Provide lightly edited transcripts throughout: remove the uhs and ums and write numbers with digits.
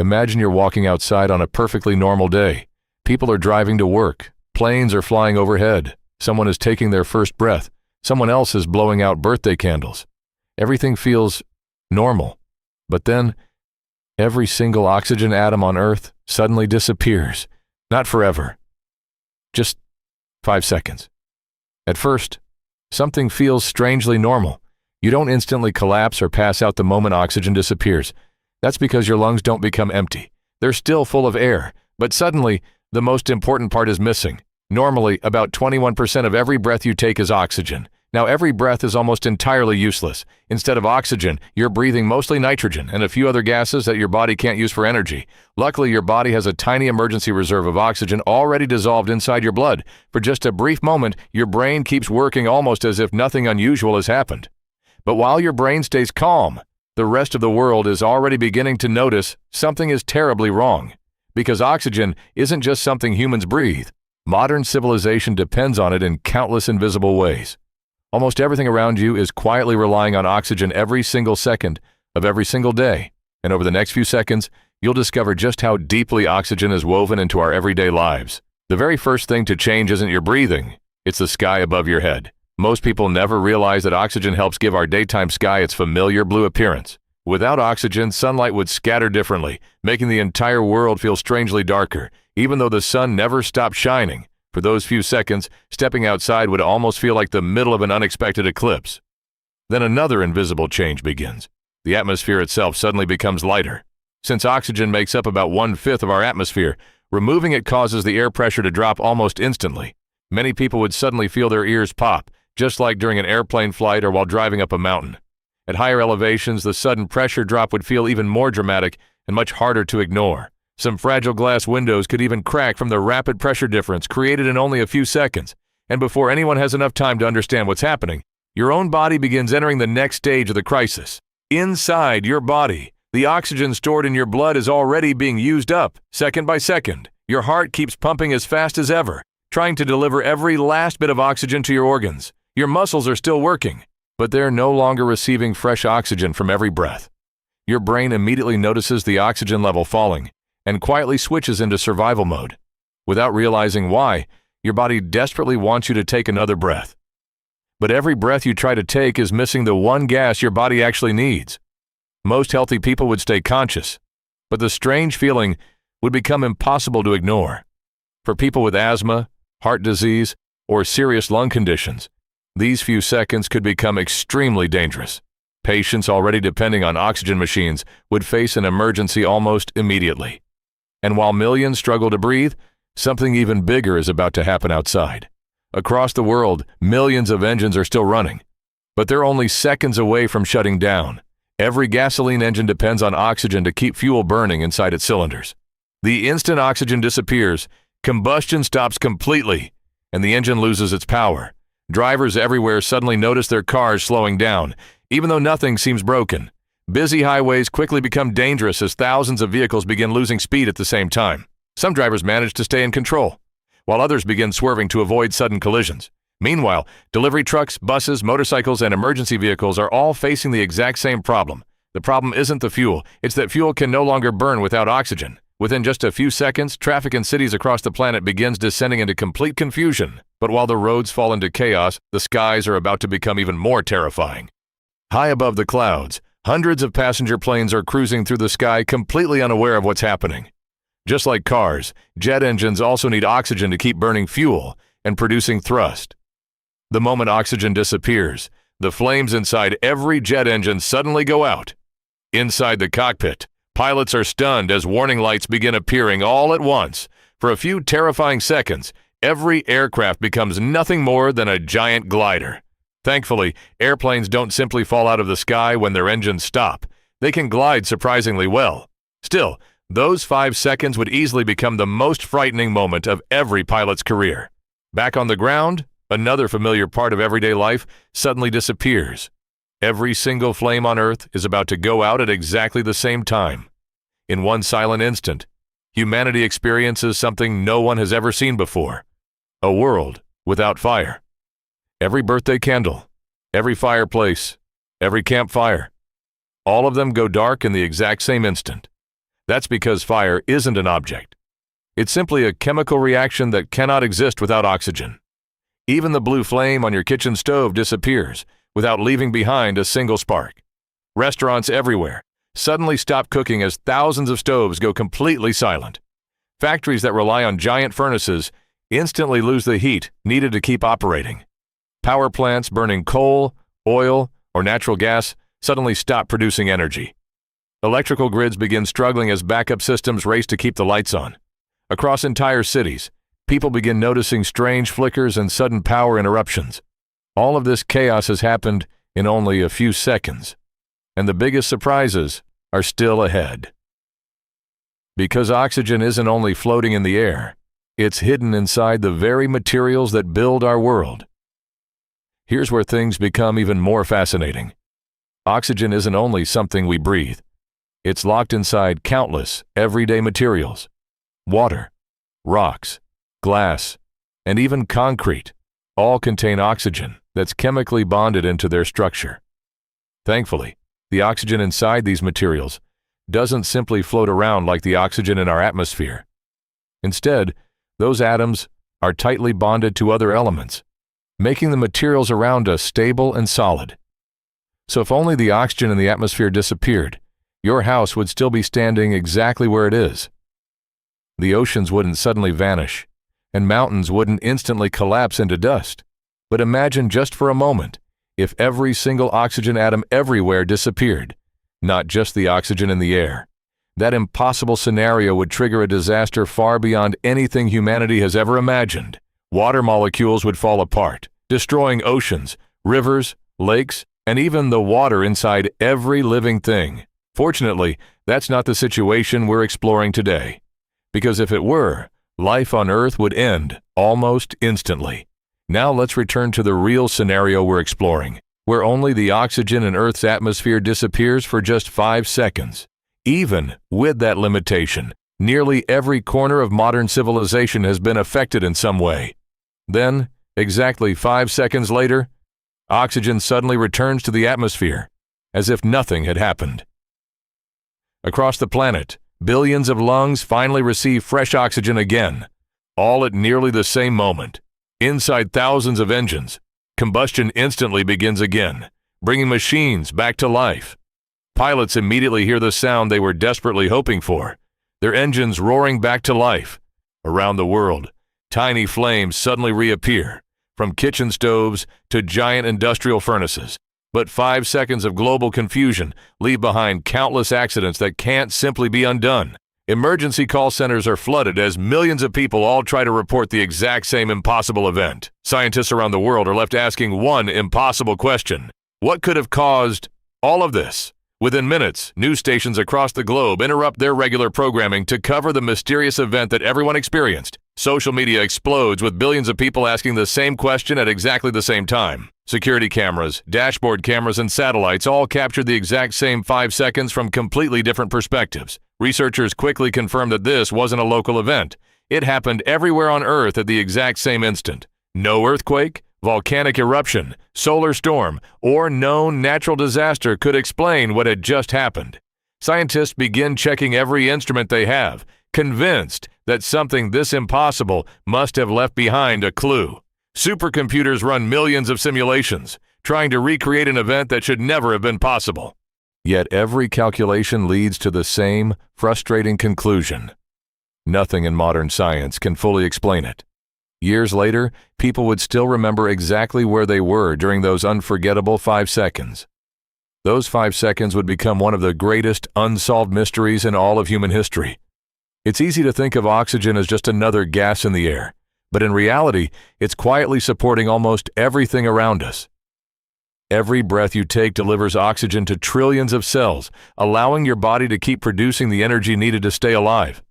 Imagine you're walking outside on a perfectly normal day. People are driving to work. Planes are flying overhead. Someone is taking their first breath. Someone else is blowing out birthday candles. Everything feels normal. But then, every single oxygen atom on Earth suddenly disappears. Not forever. Just 5 seconds. At first, something feels strangely normal. You don't instantly collapse or pass out the moment oxygen disappears. That's because your lungs don't become empty. They're still full of air, but suddenly, the most important part is missing. Normally, about 21% of every breath you take is oxygen. Now, every breath is almost entirely useless. Instead of oxygen, you're breathing mostly nitrogen and a few other gases that your body can't use for energy. Luckily, your body has a tiny emergency reserve of oxygen already dissolved inside your blood. For just a brief moment, your brain keeps working almost as if nothing unusual has happened. But while your brain stays calm, the rest of the world is already beginning to notice something is terribly wrong. Because oxygen isn't just something humans breathe. Modern civilization depends on it in countless invisible ways. Almost everything around you is quietly relying on oxygen every single second of every single day. And over the next few seconds, you'll discover just how deeply oxygen is woven into our everyday lives. The very first thing to change isn't your breathing, it's the sky above your head. Most people never realize that oxygen helps give our daytime sky its familiar blue appearance. Without oxygen, sunlight would scatter differently, making the entire world feel strangely darker, even though the sun never stopped shining. For those few seconds, stepping outside would almost feel like the middle of an unexpected eclipse. Then another invisible change begins. The atmosphere itself suddenly becomes lighter. Since oxygen makes up about 1/5 of our atmosphere, removing it causes the air pressure to drop almost instantly. Many people would suddenly feel their ears pop, just like during an airplane flight or while driving up a mountain. At higher elevations, the sudden pressure drop would feel even more dramatic and much harder to ignore. Some fragile glass windows could even crack from the rapid pressure difference created in only a few seconds. And before anyone has enough time to understand what's happening, your own body begins entering the next stage of the crisis. Inside your body, the oxygen stored in your blood is already being used up, second by second. Your heart keeps pumping as fast as ever, trying to deliver every last bit of oxygen to your organs. Your muscles are still working, but they're no longer receiving fresh oxygen from every breath. Your brain immediately notices the oxygen level falling and quietly switches into survival mode. Without realizing why, your body desperately wants you to take another breath. But every breath you try to take is missing the one gas your body actually needs. Most healthy people would stay conscious, but the strange feeling would become impossible to ignore. For people with asthma, heart disease, or serious lung conditions, these few seconds could become extremely dangerous. Patients already depending on oxygen machines would face an emergency almost immediately. And while millions struggle to breathe, something even bigger is about to happen outside. Across the world, millions of engines are still running, but they're only seconds away from shutting down. Every gasoline engine depends on oxygen to keep fuel burning inside its cylinders. The instant oxygen disappears, combustion stops completely, and the engine loses its power. Drivers everywhere suddenly notice their cars slowing down, even though nothing seems broken. Busy highways quickly become dangerous as thousands of vehicles begin losing speed at the same time. Some drivers manage to stay in control, while others begin swerving to avoid sudden collisions. Meanwhile, delivery trucks, buses, motorcycles, and emergency vehicles are all facing the exact same problem. The problem isn't the fuel, it's that fuel can no longer burn without oxygen. Within just a few seconds, traffic in cities across the planet begins descending into complete confusion. But while the roads fall into chaos, the skies are about to become even more terrifying. High above the clouds, hundreds of passenger planes are cruising through the sky completely unaware of what's happening. Just like cars, jet engines also need oxygen to keep burning fuel and producing thrust. The moment oxygen disappears, the flames inside every jet engine suddenly go out. Inside the cockpit, pilots are stunned as warning lights begin appearing all at once. For a few terrifying seconds, every aircraft becomes nothing more than a giant glider. Thankfully, airplanes don't simply fall out of the sky when their engines stop. They can glide surprisingly well. Still, those 5 seconds would easily become the most frightening moment of every pilot's career. Back on the ground, another familiar part of everyday life suddenly disappears. Every single flame on Earth is about to go out at exactly the same time. In one silent instant, humanity experiences something no one has ever seen before: a world without fire. Every birthday candle, every fireplace, every campfire, all of them go dark in the exact same instant. That's because fire isn't an object. It's simply a chemical reaction that cannot exist without oxygen. Even the blue flame on your kitchen stove disappears without leaving behind a single spark. Restaurants everywhere suddenly stop cooking as thousands of stoves go completely silent. Factories that rely on giant furnaces instantly lose the heat needed to keep operating. Power plants burning coal, oil, or natural gas suddenly stop producing energy. Electrical grids begin struggling as backup systems race to keep the lights on. Across entire cities, people begin noticing strange flickers and sudden power interruptions. All of this chaos has happened in only a few seconds, and the biggest surprises are still ahead. Because oxygen isn't only floating in the air, it's hidden inside the very materials that build our world. Here's where things become even more fascinating. Oxygen isn't only something we breathe. It's locked inside countless everyday materials. Water, rocks, glass, and even concrete all contain oxygen that's chemically bonded into their structure. Thankfully, the oxygen inside these materials doesn't simply float around like the oxygen in our atmosphere. Instead, those atoms are tightly bonded to other elements, making the materials around us stable and solid. So if only the oxygen in the atmosphere disappeared, your house would still be standing exactly where it is. The oceans wouldn't suddenly vanish, and mountains wouldn't instantly collapse into dust. But imagine just for a moment if every single oxygen atom everywhere disappeared, not just the oxygen in the air. That impossible scenario would trigger a disaster far beyond anything humanity has ever imagined. Water molecules would fall apart, destroying oceans, rivers, lakes, and even the water inside every living thing. Fortunately, that's not the situation we're exploring today. Because if it were, life on Earth would end almost instantly. Now let's return to the real scenario we're exploring, where only the oxygen in Earth's atmosphere disappears for just 5 seconds. Even with that limitation, nearly every corner of modern civilization has been affected in some way. Then, exactly 5 seconds later, oxygen suddenly returns to the atmosphere, as if nothing had happened. Across the planet, billions of lungs finally receive fresh oxygen again, all at nearly the same moment. Inside thousands of engines, combustion instantly begins again, bringing machines back to life. Pilots immediately hear the sound they were desperately hoping for, their engines roaring back to life. Around the world, tiny flames suddenly reappear, from kitchen stoves to giant industrial furnaces. But 5 seconds of global confusion leave behind countless accidents that can't simply be undone. Emergency call centers are flooded as millions of people all try to report the exact same impossible event. Scientists around the world are left asking one impossible question: what could have caused all of this? Within minutes, news stations across the globe interrupt their regular programming to cover the mysterious event that everyone experienced. Social media explodes with billions of people asking the same question at exactly the same time. Security cameras, dashboard cameras, and satellites all captured the exact same 5 seconds from completely different perspectives. Researchers quickly confirmed that this wasn't a local event. It happened everywhere on Earth at the exact same instant. No earthquake, volcanic eruption, solar storm, or known natural disaster could explain what had just happened. Scientists begin checking every instrument they have, convinced that something this impossible must have left behind a clue. Supercomputers run millions of simulations, trying to recreate an event that should never have been possible. Yet every calculation leads to the same frustrating conclusion. Nothing in modern science can fully explain it. Years later, people would still remember exactly where they were during those unforgettable 5 seconds. Those 5 seconds would become one of the greatest unsolved mysteries in all of human history. It's easy to think of oxygen as just another gas in the air, but in reality, it's quietly supporting almost everything around us. Every breath you take delivers oxygen to trillions of cells, allowing your body to keep producing the energy needed to stay alive.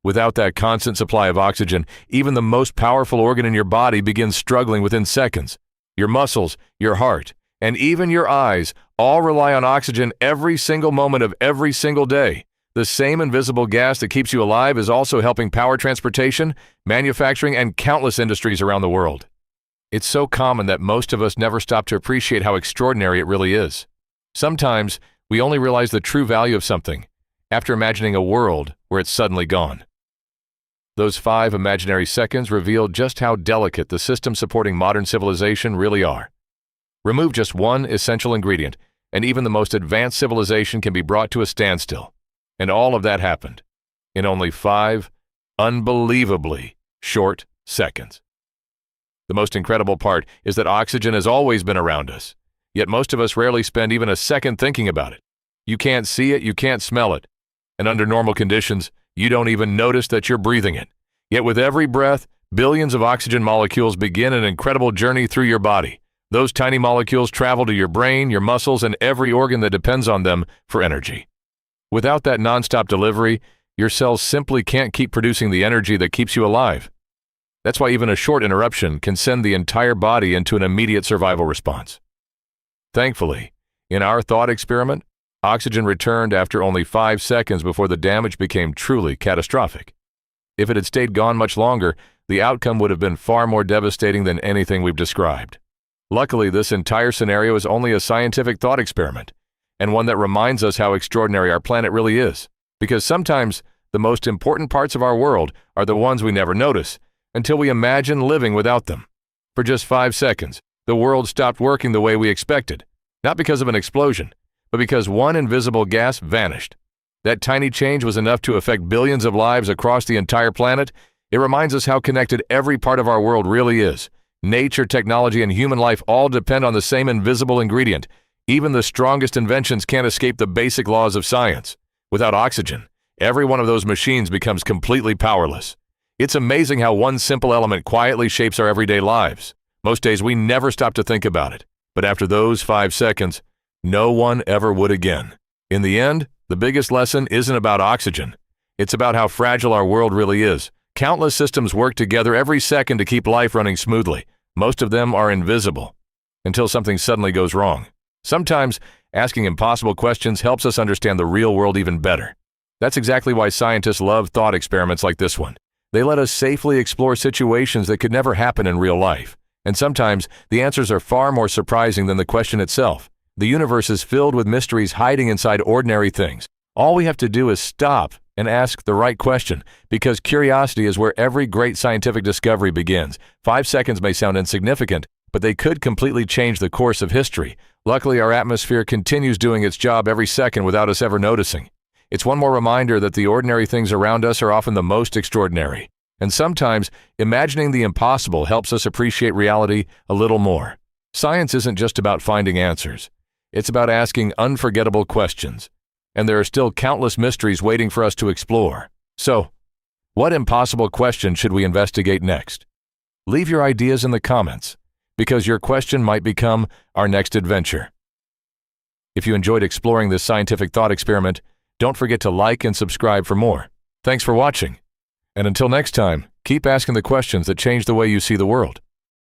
Without that constant supply of oxygen, even the most powerful organ in your body begins struggling within seconds. Your muscles, your heart, and even your eyes all rely on oxygen every single moment of every single day. The same invisible gas that keeps you alive is also helping power transportation, manufacturing, and countless industries around the world. It's so common that most of us never stop to appreciate how extraordinary it really is. Sometimes, we only realize the true value of something after imagining a world where it's suddenly gone. Those 5 imaginary seconds revealed just how delicate the systems supporting modern civilization really are. Remove just one essential ingredient, and even the most advanced civilization can be brought to a standstill. And all of that happened in only 5 unbelievably short seconds. The most incredible part is that oxygen has always been around us, yet most of us rarely spend even a second thinking about it. You can't see it, you can't smell it, and under normal conditions, you don't even notice that you're breathing it. Yet with every breath, billions of oxygen molecules begin an incredible journey through your body. Those tiny molecules travel to your brain, your muscles, and every organ that depends on them for energy. Without that nonstop delivery, your cells simply can't keep producing the energy that keeps you alive. That's why even a short interruption can send the entire body into an immediate survival response. Thankfully, in our thought experiment, oxygen returned after only 5 seconds before the damage became truly catastrophic. If it had stayed gone much longer, the outcome would have been far more devastating than anything we've described. Luckily, this entire scenario is only a scientific thought experiment, and one that reminds us how extraordinary our planet really is, because sometimes the most important parts of our world are the ones we never notice until we imagine living without them. For just 5 seconds, the world stopped working the way we expected, not because of an explosion, but because one invisible gas vanished. That tiny change was enough to affect billions of lives across the entire planet. It reminds us how connected every part of our world really is. Nature, technology, and human life all depend on the same invisible ingredient. Even the strongest inventions can't escape the basic laws of science. Without oxygen, every one of those machines becomes completely powerless. It's amazing how one simple element quietly shapes our everyday lives. Most days we never stop to think about it, but after those 5 seconds, no one ever would again. In the end, the biggest lesson isn't about oxygen. It's about how fragile our world really is. Countless systems work together every second to keep life running smoothly. Most of them are invisible until something suddenly goes wrong. Sometimes, asking impossible questions helps us understand the real world even better. That's exactly why scientists love thought experiments like this one. They let us safely explore situations that could never happen in real life. And sometimes, the answers are far more surprising than the question itself. The universe is filled with mysteries hiding inside ordinary things. All we have to do is stop and ask the right question, because curiosity is where every great scientific discovery begins. 5 seconds may sound insignificant, but they could completely change the course of history. Luckily, our atmosphere continues doing its job every second without us ever noticing. It's one more reminder that the ordinary things around us are often the most extraordinary. And sometimes, imagining the impossible helps us appreciate reality a little more. Science isn't just about finding answers. It's about asking unforgettable questions. And there are still countless mysteries waiting for us to explore. So, what impossible question should we investigate next? Leave your ideas in the comments, because your question might become our next adventure. If you enjoyed exploring this scientific thought experiment, don't forget to like and subscribe for more. Thanks for watching. And until next time, keep asking the questions that change the way you see the world.